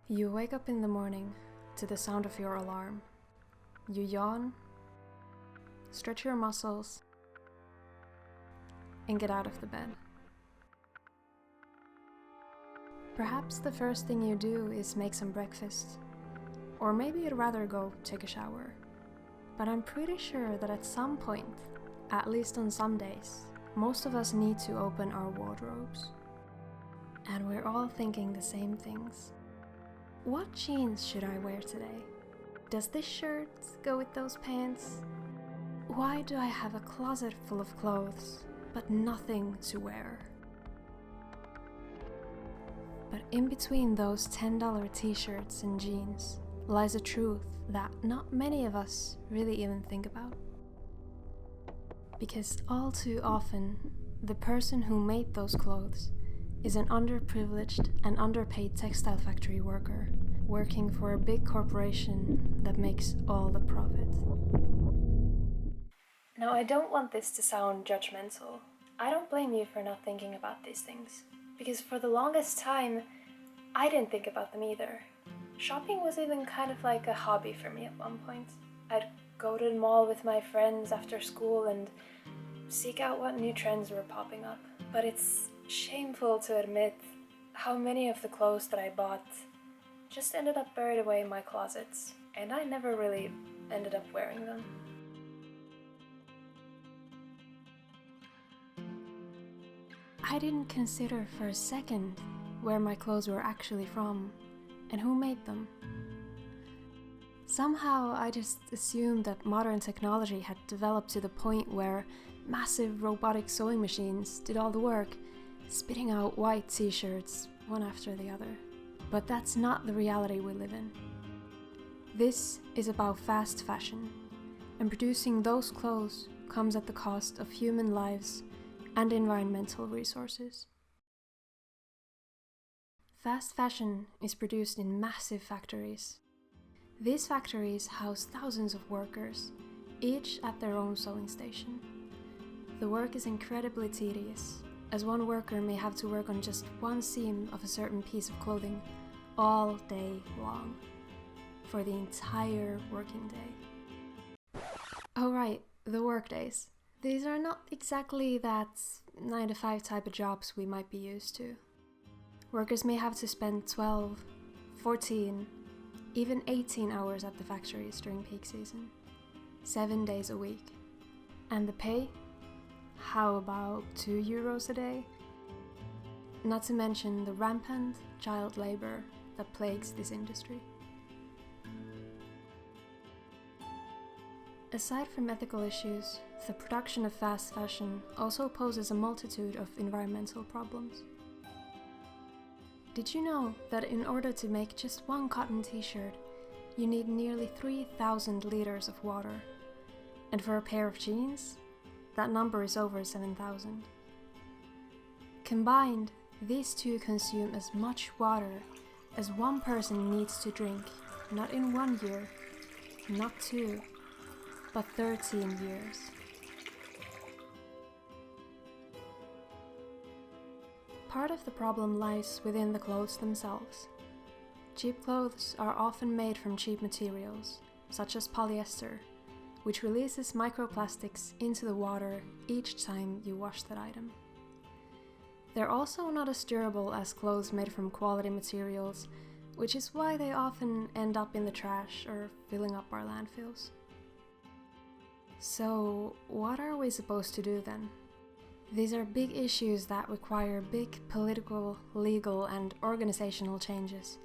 You wake up in the morning to the sound of your alarm. You yawn, stretch your muscles, and get out of the bed. Perhaps the first thing you do is make some breakfast, or maybe you'd rather go take a shower. But I'm pretty sure that at some point, at least on some days, most of us need to open our wardrobes. And we're all thinking the same things. What jeans should I wear today? Does this shirt go with those pants? Why do I have a closet full of clothes, but nothing to wear? But in between those $10 t-shirts and jeans lies a truth that not many of us really even think about. Because all too often, the person who made those clothes is an underprivileged and underpaid textile factory worker working for a big corporation that makes all the profit. Now, I don't want this to sound judgmental. I don't blame you for not thinking about these things, because for the longest time, I didn't think about them either. Shopping was even kind of like a hobby for me at one point. I'd go to the mall with my friends after school and seek out what new trends were popping up. But it's shameful to admit how many of the clothes that I bought just ended up buried away in my closets, and I never really ended up wearing them. I didn't consider for a second where my clothes were actually from and who made them. Somehow I just assumed that modern technology had developed to the point where massive robotic sewing machines did all the work, spitting out white t-shirts one after the other. But that's not the reality we live in. This is about fast fashion, and producing those clothes comes at the cost of human lives and environmental resources. Fast fashion is produced in massive factories. These factories house thousands of workers, each at their own sewing station. The work is incredibly tedious, as one worker may have to work on just one seam of a certain piece of clothing all day long, for the entire working day. Oh right, the work days. These are not exactly that 9-to-5 type of jobs we might be used to. Workers may have to spend 12, 14, even 18 hours at the factories during peak season, 7 days a week. And the pay? How about €2 a day? Not to mention the rampant child labor that plagues this industry. Aside from ethical issues, the production of fast fashion also poses a multitude of environmental problems. Did you know that in order to make just one cotton t-shirt, you need nearly 3,000 liters of water? And for a pair of jeans, that number is over 7,000. Combined, these two consume as much water as one person needs to drink, not in 1 year, not 2, but 13 years. Part of the problem lies within the clothes themselves. Cheap clothes are often made from cheap materials, such as polyester, which releases microplastics into the water each time you wash that item. They're also not as durable as clothes made from quality materials, which is why they often end up in the trash or filling up our landfills. So, what are we supposed to do then? These are big issues that require big political, legal, and organizational changes.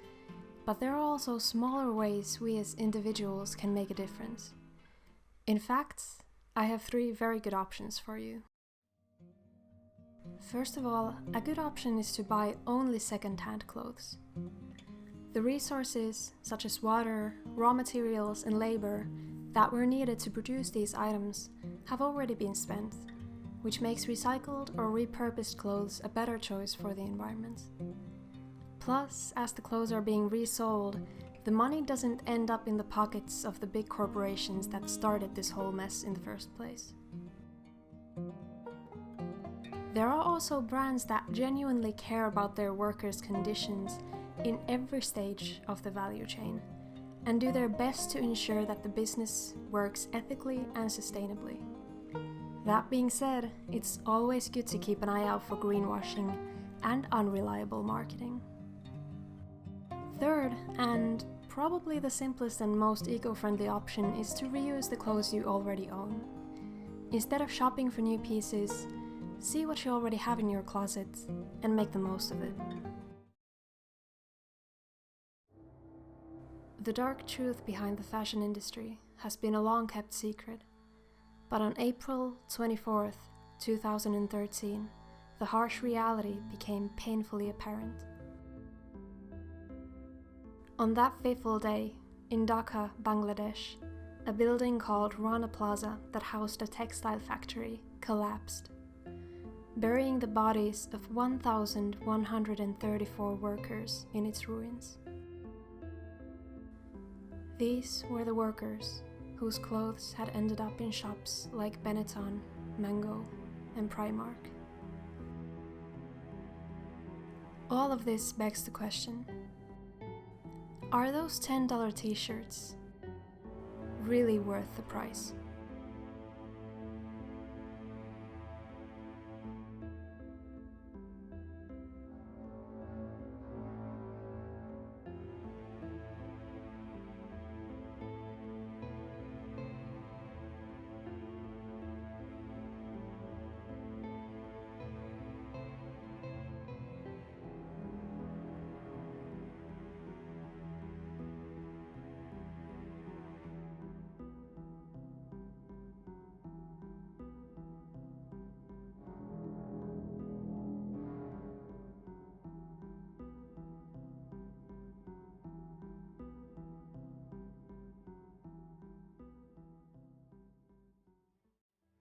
But there are also smaller ways we as individuals can make a difference. In fact, I have 3 very good options for you. First of all, a good option is to buy only second-hand clothes. The resources, such as water, raw materials, and labor, that were needed to produce these items have already been spent, which makes recycled or repurposed clothes a better choice for the environment. Plus, as the clothes are being resold, the money doesn't end up in the pockets of the big corporations that started this whole mess in the first place. There are also brands that genuinely care about their workers' conditions in every stage of the value chain and do their best to ensure that the business works ethically and sustainably. That being said, it's always good to keep an eye out for greenwashing and unreliable marketing. Third, and probably the simplest and most eco-friendly option, is to reuse the clothes you already own. Instead of shopping for new pieces, see what you already have in your closet and make the most of it. The dark truth behind the fashion industry has been a long-kept secret, but on April 24th, 2013, the harsh reality became painfully apparent. On that fateful day, in Dhaka, Bangladesh, a building called Rana Plaza that housed a textile factory collapsed, burying the bodies of 1,134 workers in its ruins. These were the workers whose clothes had ended up in shops like Benetton, Mango, and Primark. All of this begs the question: are those $10 t-shirts really worth the price?